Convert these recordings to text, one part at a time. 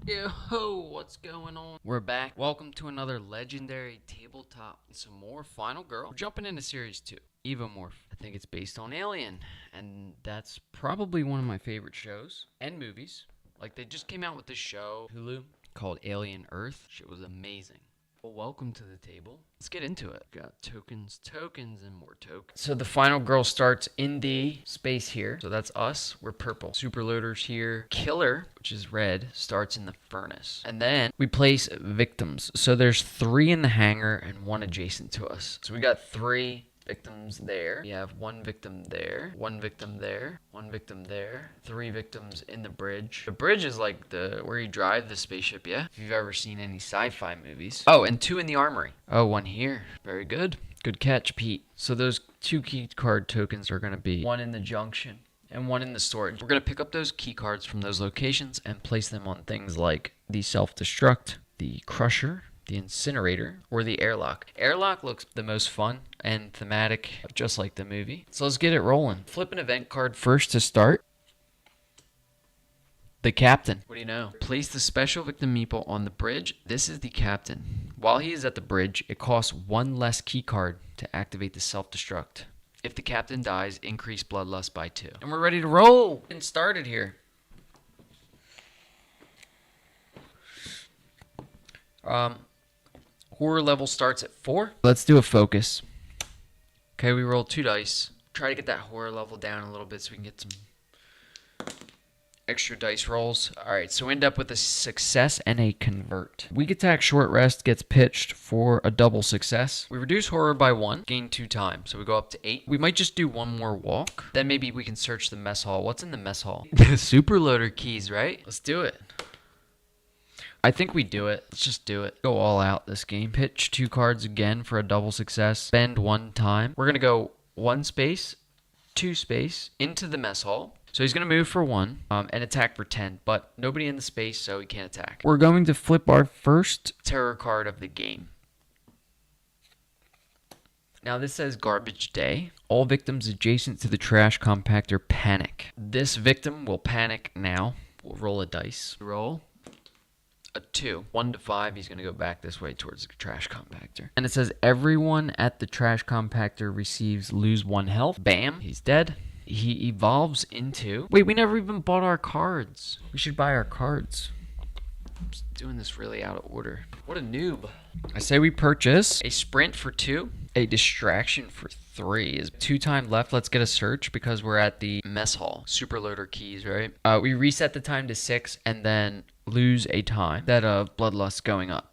Yo, what's going on? We're back. Welcome to another legendary tabletop. Some more Final Girl. We're jumping into series 2, Evomorph. I think it's based on Alien, and that's probably one of my favorite shows and movies. Like, they just came out with this show, Hulu, called Alien Earth. Shit was amazing. Well, welcome to the table. Let's get into it. Got tokens, and more tokens. So the Final Girl starts in the space here. So that's us. We're purple. Superloader's here. Killer, which is red, starts in the furnace. And then we place victims. So there's 3 in the hangar and 1 adjacent to us. So we got 3 victims there. We have 1 victim there, 1 victim there, 1 victim there, 3 victims in the bridge. The bridge is like where you drive the spaceship, yeah? If you've ever seen any sci-fi movies. Oh, and 2 in the armory. Oh, 1 here. Very good. Good catch, Pete. So those 2 key card tokens are going to be 1 in the junction and 1 in the storage. We're going to pick up those key cards from those locations and place them on things like the self-destruct, the crusher, the incinerator, or the airlock. Airlock looks the most fun and thematic, just like the movie. So let's get it rolling. Flip an event card first to start. The captain. What do you know? Place the special victim meeple on the bridge. This is the captain. While he is at the bridge, it costs 1 less key card to activate the self-destruct. If the captain dies, increase bloodlust by 2. And we're ready to roll. And started here. Horror level starts at 4. Let's do a focus. Okay, we roll 2 dice. Try to get that horror level down a little bit so we can get some extra dice rolls. Alright, so we end up with a success and a convert. Weak attack short rest gets pitched for a double success. We reduce horror by 1, gain 2 times. So we go up to 8. We might just do 1 more walk. Then maybe we can search the mess hall. What's in the mess hall? The superloader keys, right? Let's do it. I think we do it. Let's just do it. Go all out this game. Pitch 2 cards again for a double success. Spend 1 time. We're going to go 1 space, 2 space, into the mess hall. So he's going to move for 1 and attack for 10, but nobody in the space, so he can't attack. We're going to flip our first terror card of the game. Now this says Garbage Day. All victims adjacent to the trash compactor panic. This victim will panic now. We'll roll a dice. Roll. A 2. 1 to 5, he's going to go back this way towards the trash compactor. And it says everyone at the trash compactor lose 1 health. Bam, he's dead. He evolves into... Wait, we never even bought our cards. We should buy our cards. I'm just doing this really out of order. What a noob. I say we purchase a sprint for 2, a distraction for 3. Is 2 time left. Let's get a search because we're at the mess hall. Superloader keys, right? We reset the time to 6 and then lose a time instead of bloodlust going up.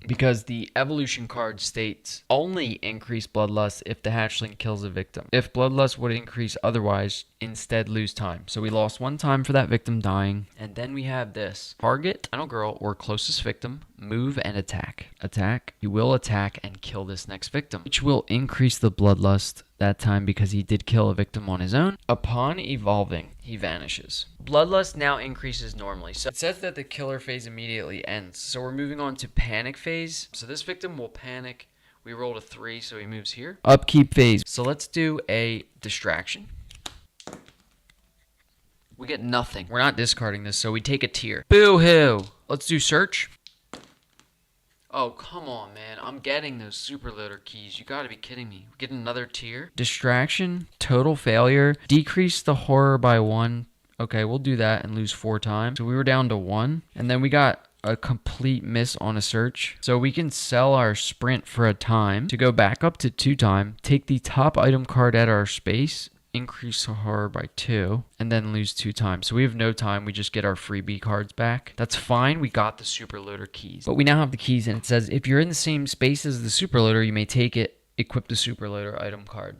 Because the evolution card states only increase bloodlust if the hatchling kills a victim. If bloodlust would increase otherwise, instead lose time. So we lost 1 time for that victim dying. And then we have this. Target, final girl, or closest victim, move and attack. Attack. You will attack and kill this next victim, which will increase the bloodlust that time because he did kill a victim on his own. Upon evolving, he vanishes. Bloodlust now increases normally. So it says that the killer phase immediately ends. So we're moving on to panic phase. So this victim will panic. We rolled a 3, so he moves here. Upkeep phase. So let's do a distraction. We get nothing. We're not discarding this, so we take a tier. Boo-hoo. Let's do search. Oh, come on, man. I'm getting those superloader keys. You gotta be kidding me. We get another tier. Distraction, total failure, decrease the horror by 1. Okay, we'll do that and lose 4 times. So we were down to 1. And then we got a complete miss on a search. So we can sell our sprint for a time to go back up to 2 time, take the top item card at our space, increase the horror by 2, and then lose 2 times. So we have no time. We just get our freebie cards back. That's fine. We got the superloader keys. But we now have the keys, and it says if you're in the same space as the superloader, you may take it, equip the superloader item card.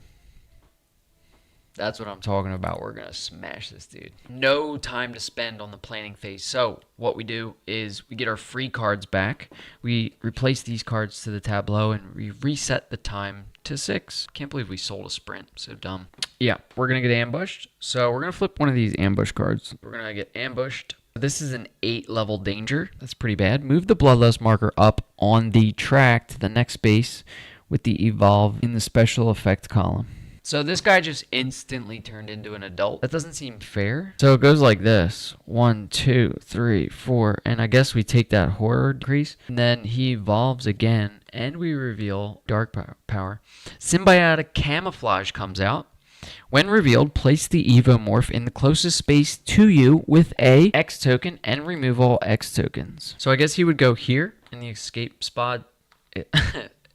That's what I'm talking about. We're going to smash this dude. No time to spend on the planning phase. So what we do is we get our free cards back. We replace these cards to the tableau and we reset the time to 6. Can't believe we sold a sprint. So dumb. Yeah, we're going to get ambushed. So we're going to flip one of these ambush cards. We're going to get ambushed. This is an 8 level danger. That's pretty bad. Move the bloodlust marker up on the track to the next space with the evolve in the special effect column. So this guy just instantly turned into an adult. That doesn't seem fair. So it goes like this. 1, 2, 3, 4. And I guess we take that horror decrease. And then he evolves again. And we reveal dark power. Symbiotic camouflage comes out. When revealed, place the Evomorph in the closest space to you with a X token and remove all X tokens. So I guess he would go here in the escape spot.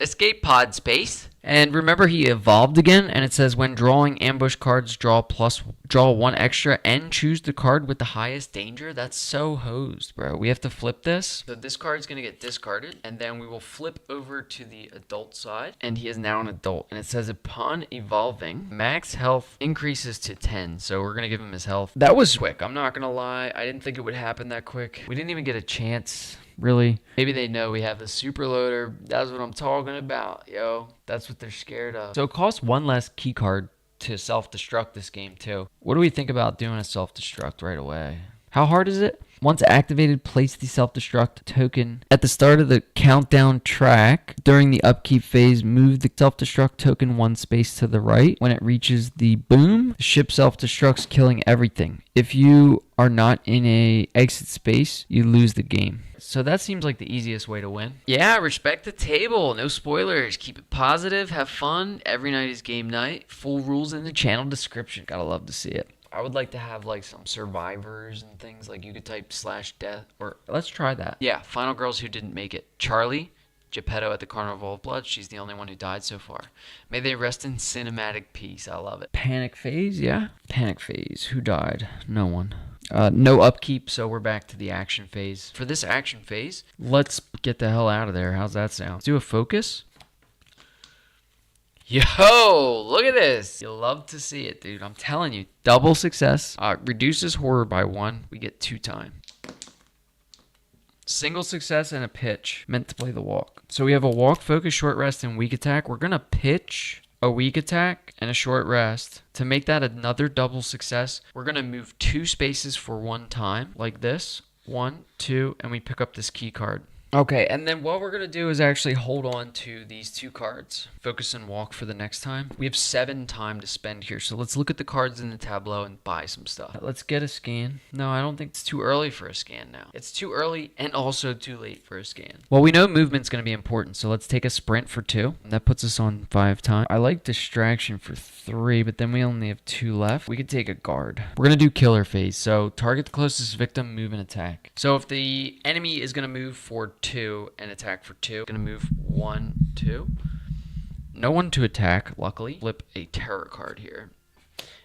Escape pod space. And remember, he evolved again, and it says when drawing ambush cards, draw 1 extra and choose the card with the highest danger. That's so hosed, bro. We have to flip this. So this card's gonna get discarded, and then we will flip over to the adult side, and he is now an adult. And it says upon evolving, max health increases to 10. So we're gonna give him his health. That was quick. I'm not gonna lie. I didn't think it would happen that quick. We didn't even get a chance. Really? Maybe they know we have the super loader. That's what I'm talking about, yo. That's what they're scared of. So it costs 1 less key card to self-destruct this game too. What do we think about doing a self-destruct right away? How hard is it? Once activated, place the self-destruct token at the start of the countdown track. During the upkeep phase, move the self-destruct token 1 space to the right. When it reaches the boom, the ship self-destructs, killing everything. If you are not in a exit space, you lose the game. So that seems like the easiest way to win. Yeah, respect the table. No spoilers. Keep it positive. Have fun. Every night is game night. Full rules in the channel description. Gotta love to see it. I would like to have like some survivors and things, like you could type /death, or let's try that. Yeah, final girls who didn't make it. Charlie, Geppetto at the Carnival of Blood. She's the only one who died so far. May they rest in cinematic peace. I love it. Panic phase, yeah. Panic phase. Who died? No one. No upkeep, so we're back to the action phase. For this action phase, let's get the hell out of there. How's that sound? Let's do a focus. Yo, look at this. You'll love to see it, dude. I'm telling you. Double success. Reduces horror by 1. We get 2 time. Single success and a pitch. Meant to play the walk. So we have a walk, focus, short rest, and weak attack. We're going to pitch a weak attack and a short rest. To make that another double success, we're going to move 2 spaces for 1 time. Like this. 1, 2, and we pick up this key card. Okay, and then what we're going to do is actually hold on to these 2 cards. Focus and walk for the next time. We have 7 time to spend here, so let's look at the cards in the tableau and buy some stuff. Let's get a scan. No, I don't think it's too early for a scan now. It's too early and also too late for a scan. Well, we know movement's going to be important, so let's take a sprint for 2. That puts us on 5 time. I like distraction for 3, but then we only have 2 left. We could take a guard. We're going to do killer phase, so target the closest victim, move and attack. So if the enemy is going to move for 2 and attack for 2, gonna move 1, 2. No one to attack, luckily. Flip a terror card here.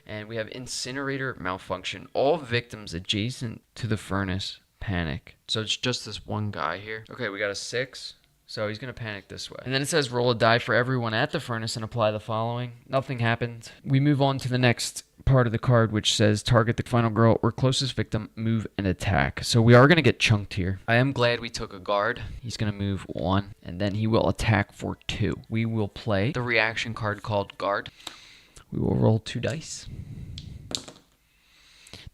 And we have incinerator malfunction. All victims adjacent to the furnace panic. So it's just this one guy here. Okay, we got a 6. So he's going to panic this way. And then it says roll a die for everyone at the furnace and apply the following. Nothing happened. We move on to the next part of the card, which says target the final girl or closest victim, move and attack. So we are going to get chunked here. I am glad we took a guard. He's going to move 1, and then he will attack for 2. We will play the reaction card called guard. We will roll 2 dice.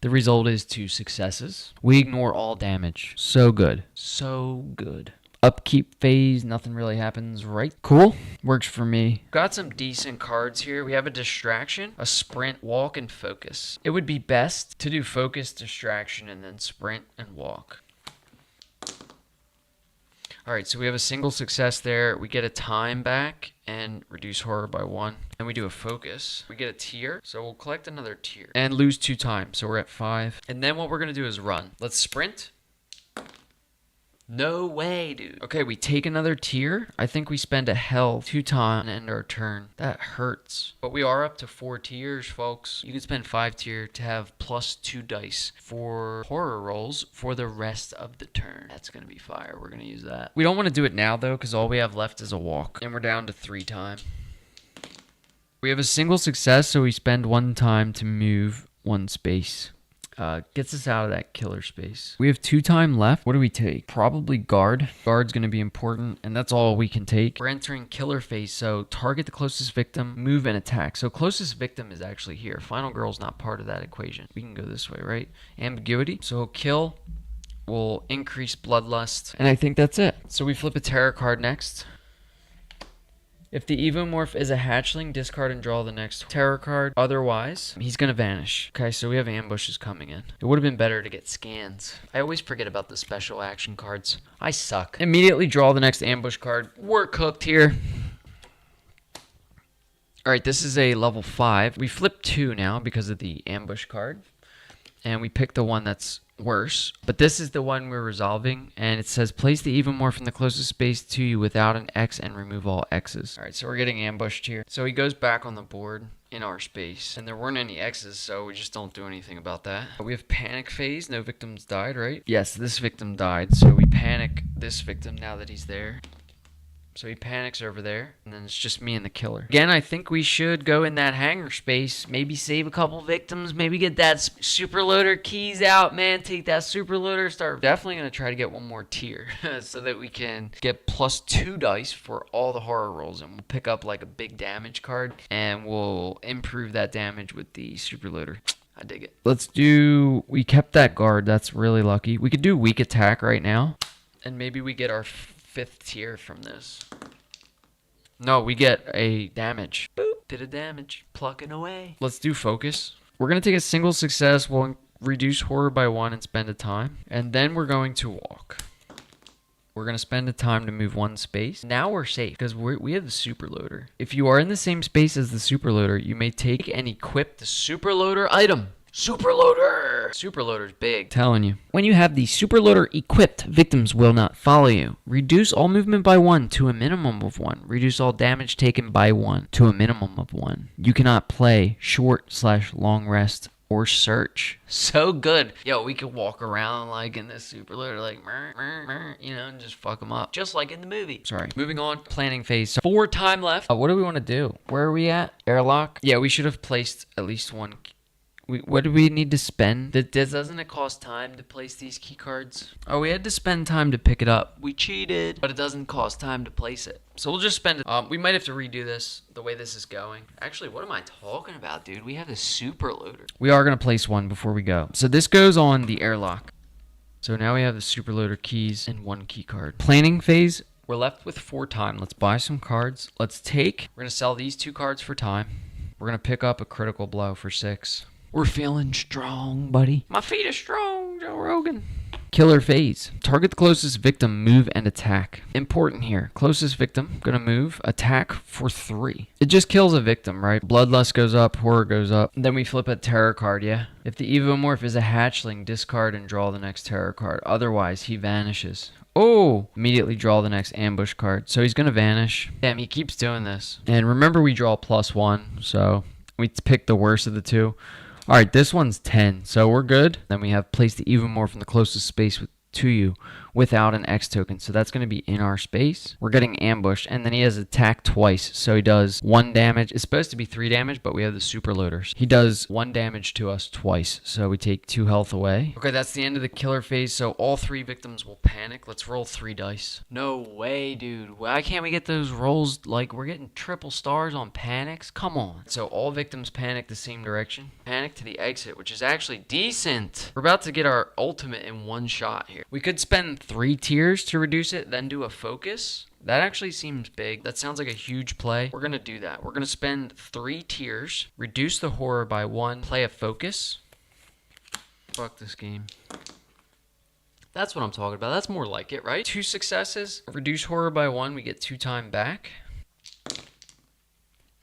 The result is 2 successes. We ignore all damage. So good. So good. Upkeep phase, nothing really happens, right? Cool. Works for me. Got some decent cards here. We have a distraction, a sprint, walk, and focus. It would be best to do focus, distraction, and then sprint and walk. Alright, so we have a single success there. We get a time back and reduce horror by 1. And we do a focus. We get a tier, so we'll collect another tier. And lose 2 times, so we're at 5. And then what we're going to do is run. Let's sprint. No way, dude. Okay, we take another tier. I think we spend a health 2 times and end our turn. That hurts. But we are up to 4 tiers, folks. You can spend 5 tier to have plus 2 dice for horror rolls for the rest of the turn. That's going to be fire. We're going to use that. We don't want to do it now, though, because all we have left is a walk. And we're down to 3 time. We have a single success, so we spend 1 time to move 1 space. Gets us out of that killer space. We have 2 time left. What do we take? Probably guard. Guard's going to be important, and that's all we can take. We're entering killer phase, so target the closest victim, move and attack. So closest victim is actually here. Final girl's not part of that equation. We can go this way, right? Ambiguity. So kill will increase bloodlust, and I think that's it. So we flip a terror card next. If the Evomorph is a hatchling, discard and draw the next terror card. Otherwise, he's going to vanish. Okay, so we have ambushes coming in. It would have been better to get scans. I always forget about the special action cards. I suck. Immediately draw the next ambush card. We're cooked here. Alright, this is a level 5. We flip 2 now because of the ambush card. And we pick the one that's worse. But this is the one we're resolving. And it says, place the Evomorph in the closest space to you without an X and remove all X's. Alright, so we're getting ambushed here. So he goes back on the board in our space. And there weren't any X's, so we just don't do anything about that. We have panic phase. No victims died, right? Yes, this victim died. So we panic this victim now that he's there. So he panics over there, and then it's just me and the killer. Again, I think we should go in that hangar space, maybe save a couple victims, maybe get that super loader keys out, man. Take that super loader, start. Definitely going to try to get one more tier so that we can get +2 dice for all the horror rolls, and we'll pick up like a big damage card, and we'll improve that damage with the super loader. I dig it. We kept that guard. That's really lucky. We could do weak attack right now, and maybe we get our 5th tier from this. No, we get a damage. Boop. Did a damage. Plucking away. Let's do focus. We're going to take a single success. We'll reduce horror by 1 and spend a time. And then we're going to walk. We're going to spend a time to move 1 space. Now we're safe because we have the super loader. If you are in the same space as the super loader, you may take and equip the super loader item. Super loader! Super loader's big. Telling you. When you have the super loader equipped, victims will not follow you. Reduce all movement by 1 to a minimum of 1. Reduce all damage taken by 1 to a minimum of 1. You cannot play short/long rest or search. So good. Yo, we could walk around like in this super loader like you know, and just fuck them up. Just like in the movie. Sorry. Moving on. Planning phase. So 4 time left. What do we want to do? Where are we at? Airlock? Yeah, we should have placed at least 1. What do we need to spend? Doesn't it cost time to place these key cards? Oh, we had to spend time to pick it up. We cheated, but it doesn't cost time to place it. So we'll just spend it. We might have to redo this the way this is going. Actually, what am I talking about, dude? We have the super loader. We are going to place 1 before we go. So this goes on the airlock. So now we have the super loader keys and 1 key card. Planning phase. We're left with 4 time. Let's buy some cards. We're going to sell these 2 cards for time. We're going to pick up a critical blow for 6. We're feeling strong, buddy. My feet are strong, Joe Rogan. Killer phase. Target the closest victim, move, and attack. Important here. Closest victim, gonna move, attack for 3. It just kills a victim, right? Bloodlust goes up, horror goes up. Then we flip a terror card, yeah? If the Evomorph is a hatchling, discard and draw the next terror card. Otherwise, he vanishes. Oh! Immediately draw the next ambush card. So he's gonna vanish. Damn, he keeps doing this. And remember, we draw +1, so we pick the worst of the 2. All right, this one's 10, so we're good. Then we have place the Evomorph in the closest space to you without an X token. So that's going to be in our space. We're getting ambushed, and then he has attack twice. So he does 1 damage. It's supposed to be 3 damage, but we have the super loaders. He does 1 damage to us twice, so we take 2 health away. Okay, that's the end of the killer phase, so all 3 victims will panic. Let's roll 3 dice. No way, dude. Why can't we get those rolls? Like, we're getting triple stars on panics? Come on. So all victims panic the same direction. Panic to the exit, which is actually decent. We're about to get our ultimate in 1 shot here. We could spend 3 tiers to reduce it, then do a focus. That actually seems big. That sounds like a huge play. We're going to do that. We're going to spend 3 tiers, reduce the horror by 1, play a focus. Fuck this game. That's what I'm talking about. That's more like it, right? 2 successes, reduce horror by 1, we get 2 time back.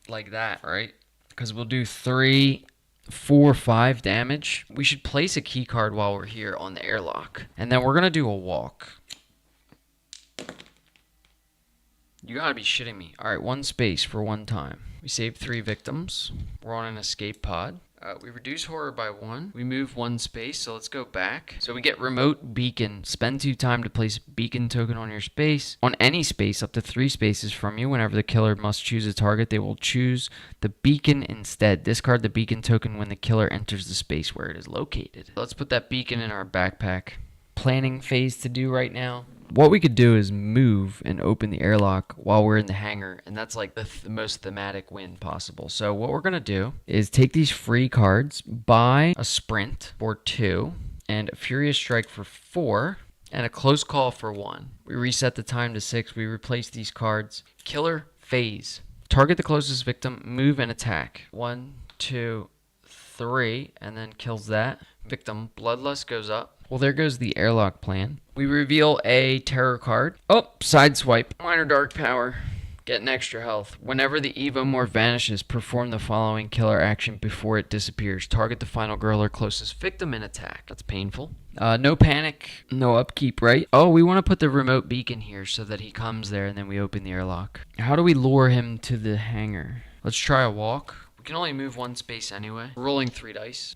Like that, right? Because we'll do 3, 4, 5 damage. We should place a key card while we're here on the airlock. And then we're going to do a walk. You gotta be shitting me. Alright, 1 space for 1 time. We saved 3 victims. We're on an escape pod. We reduce horror by 1. We move 1 space, so let's go back. So we get remote beacon. Spend 2 time to place beacon token on your space. On any space, up to 3 spaces from you. Whenever the killer must choose a target, they will choose the beacon instead. Discard the beacon token when the killer enters the space where it is located. Let's put that beacon in our backpack. Planning phase to do right now. What we could do is move and open the airlock while we're in the hangar, and that's like the most thematic win possible. So what we're going to do is take these free cards, buy a sprint for 2, and a furious strike for 4, and a close call for 1. We reset the time to 6. We replace these cards. Killer phase. Target the closest victim, move and attack. 1, 2, 3, and then kills that. Victim Bloodlust goes up. Well, there goes the airlock plan. We reveal a terror card. Oh, sideswipe. Minor dark power. Get an extra health. Whenever the Evomorph vanishes, perform the following killer action before it disappears. Target the final girl or closest victim and attack. That's painful. No panic, no upkeep, right? Oh, we want to put the remote beacon here so that he comes there and then we open the airlock. How do we lure him to the hangar? Let's try a walk. We can only move one space anyway. Rolling 3 dice.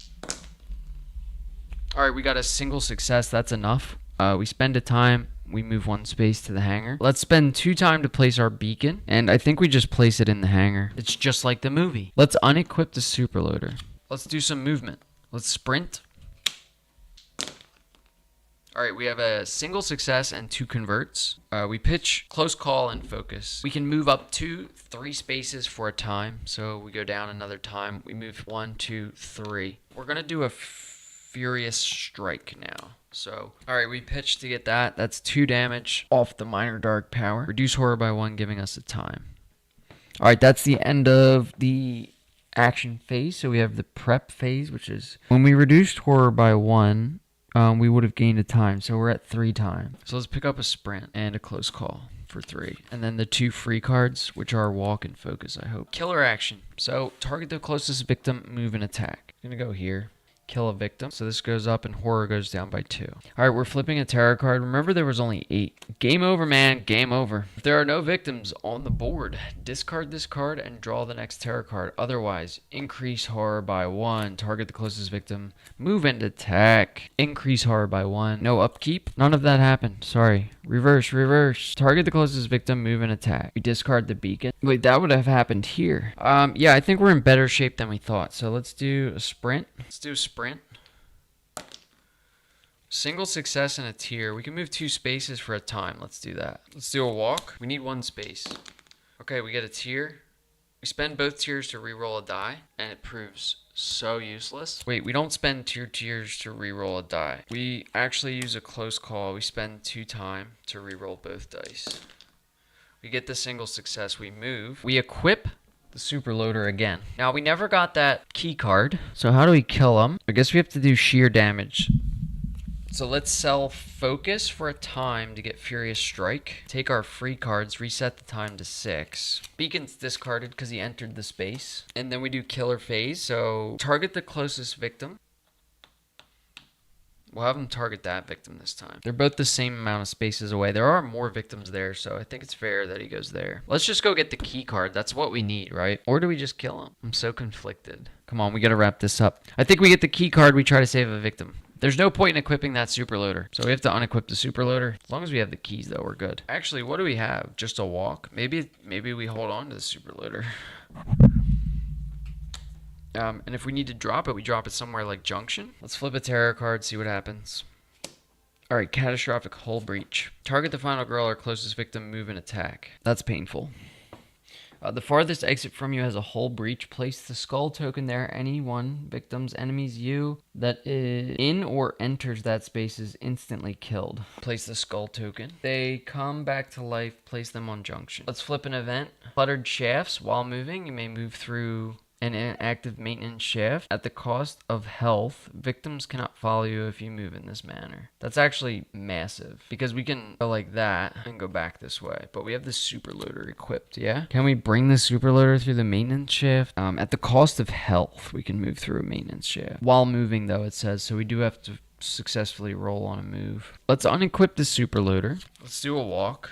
Alright, we got a single success. That's enough. We spend a time. We move 1 space to the hangar. Let's spend 2 time to place our beacon. And I think we just place it in the hangar. It's just like the movie. Let's unequip the superloader. Let's do some movement. Let's sprint. Alright, we have a single success and 2 converts. We pitch, close call, and focus. We can move up to 3 spaces for a time. So we go down another time. We move 1, 2, 3. We're going to do a Furious Strike now. So, alright, we pitch to get that. That's 2 damage off the minor dark power. Reduce horror by 1, giving us a time. Alright, that's the end of the action phase. So we have the prep phase, which is when we reduced horror by 1, we would have gained a time. So we're at 3 times. So let's pick up a sprint and a close call for 3. And then the 2 free cards, which are walk and focus, I hope. Killer action. So target the closest victim, move and attack. I'm going to go here. Kill a victim. So this goes up and horror goes down by 2. Alright, we're flipping a terror card. Remember, there was only 8. Game over, man. Game over. If there are no victims on the board, discard this card and draw the next terror card. Otherwise, increase horror by 1. Target the closest victim. Move and attack. Increase horror by 1. No upkeep. None of that happened. Sorry. Reverse, reverse. Target the closest victim. Move and attack. We discard the beacon. Wait, that would have happened here. Yeah, I think we're in better shape than we thought. So let's do a sprint. Let's do a sprint. Single success and a tier. We can move 2 spaces for a time. Let's do that. Let's do a walk. We need 1 space. Okay, we get a tier. We spend both tiers to reroll a die, and it proves so useless. Wait, we don't spend 2 tiers to reroll a die. We actually use a close call. We spend 2 time to reroll both dice. We get the single success. We move. We equip the superloader again. Now, we never got that key card, so how do we kill him? I guess we have to do sheer damage. So let's sell focus for a time to get Furious Strike. Take our free cards, reset the time to 6. Beacon's discarded because he entered the space. And then we do killer phase, so target the closest victim. We'll have him target that victim this time. They're both the same amount of spaces away. There are more victims there, so I think it's fair that he goes there. Let's just go get the key card. That's what we need, right? Or do we just kill him? I'm so conflicted. Come on, we gotta wrap this up. I think we get the key card, we try to save a victim. There's no point in equipping that superloader. So we have to unequip the superloader. As long as we have the keys, though, we're good. Actually, what do we have? Just a walk? Maybe we hold on to the superloader. And if we need to drop it, we drop it somewhere like Junction. Let's flip a terror card, see what happens. Alright, catastrophic hull breach. Target the final girl or closest victim, move and attack. That's painful. The farthest exit from you has a hull breach. Place the skull token there. Any one victim's enemies you that is in or enters that space is instantly killed. Place the skull token. They come back to life. Place them on Junction. Let's flip an event. Cluttered shafts. While moving, you may move through an inactive maintenance shaft. At the cost of health, victims cannot follow you if you move in this manner. That's actually massive because we can go like that and go back this way, but we have the superloader equipped. Yeah, can we bring the superloader through the maintenance shaft? At the cost of health, we can move through a maintenance shaft while moving, though, it says, so we do have to successfully roll on a move. Let's unequip the superloader. Let's do a walk.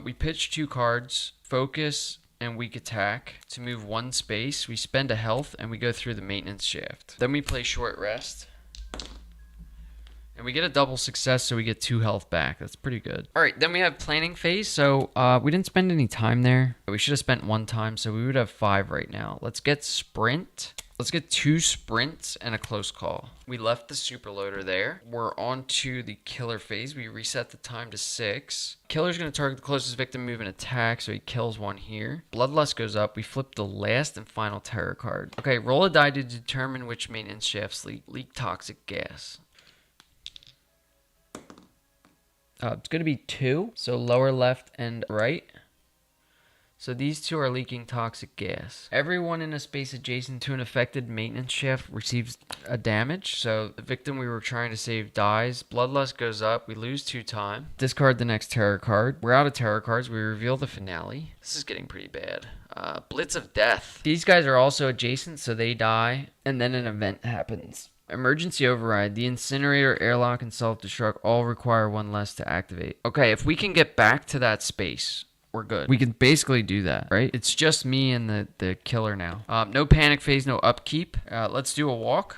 We pitch 2 cards, focus and weak attack. To move 1 space, we spend a health and we go through the maintenance shaft. Then we play short rest. And we get a double success, so we get 2 health back. That's pretty good. Alright, then we have planning phase. So we didn't spend any time there. We should have spent 1 time, so we would have 5 right now. Let's get sprint. Let's get 2 sprints and a close call. We left the superloader there. We're on to the killer phase. We reset the time to 6. Killer's going to target the closest victim, move and attack, so he kills 1 here. Bloodlust goes up. We flip the last and final terror card. Okay, roll a die to determine which maintenance shafts leak toxic gas. It's going to be 2, so lower left and right. So these 2 are leaking toxic gas. Everyone in a space adjacent to an affected maintenance shaft receives a damage. So the victim we were trying to save dies. Bloodlust goes up. We lose 2 time. Discard the next terror card. We're out of terror cards. We reveal the finale. This is getting pretty bad. Blitz of Death. These guys are also adjacent, so they die. And then an event happens. Emergency override. The incinerator, airlock, and self-destruct all require 1 less to activate. Okay, if we can get back to that space, we're good. We can basically do that, right? It's just me and the killer now. No panic phase, no upkeep. Let's do a walk.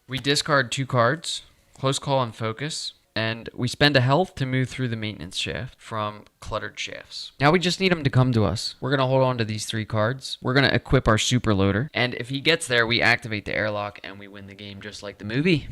We discard 2 cards. Close call and focus. And we spend a health to move through the maintenance shaft from cluttered shafts. Now we just need him to come to us. We're going to hold on to these 3 cards. We're going to equip our super loader. And if he gets there, we activate the airlock and we win the game just like the movie.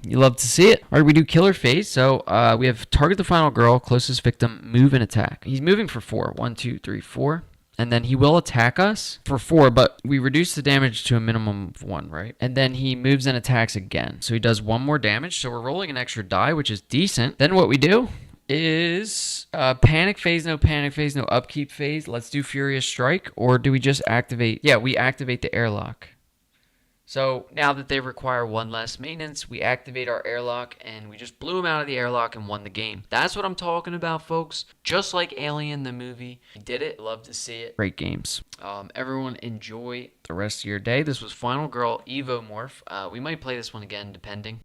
You love to see it. All right, we do killer phase. So we have target the final girl, closest victim, move and attack. He's moving for 4. 1, 2, 3, 4. And then he will attack us for 4, but we reduce the damage to a minimum of 1, right? And then he moves and attacks again. So he does 1 more damage. So we're rolling an extra die, which is decent. Then what we do is panic phase, no upkeep phase. Let's do Furious Strike. Or do we just activate? Yeah, we activate the airlock. So now that they require 1 less maintenance, we activate our airlock and we just blew them out of the airlock and won the game. That's what I'm talking about, folks. Just like Alien the movie. We did it. Love to see it. Great games. Everyone enjoy the rest of your day. This was Final Girl Evomorph. We might play this one again, depending.